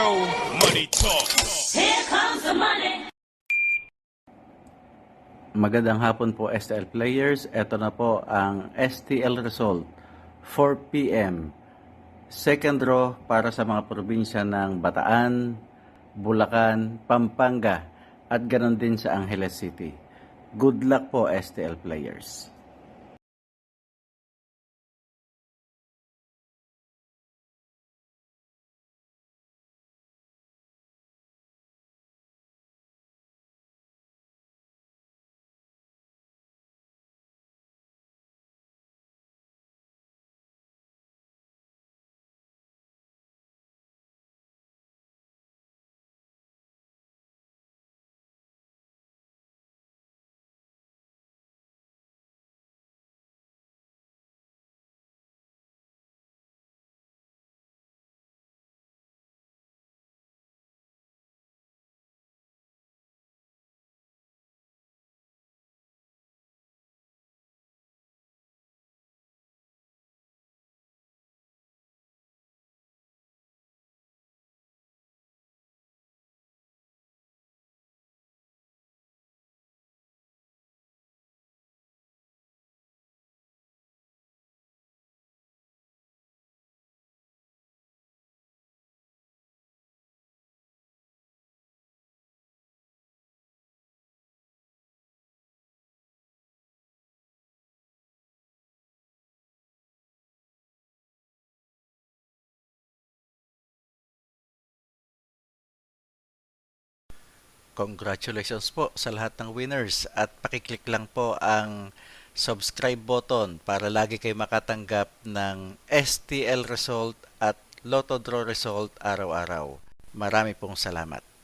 Show. Money talk. Here comes the money. Magandang hapon po STL players. Ito na po ang STL result 4 p.m. Second draw para sa mga probinsya ng Bataan, Bulacan, Pampanga at ganoon din sa Angeles City. Good luck po STL players. Congratulations po sa lahat ng winners at pakiclick lang po ang subscribe button para lagi kayo makatanggap ng STL result at Lotto Draw result araw-araw. Marami pong salamat.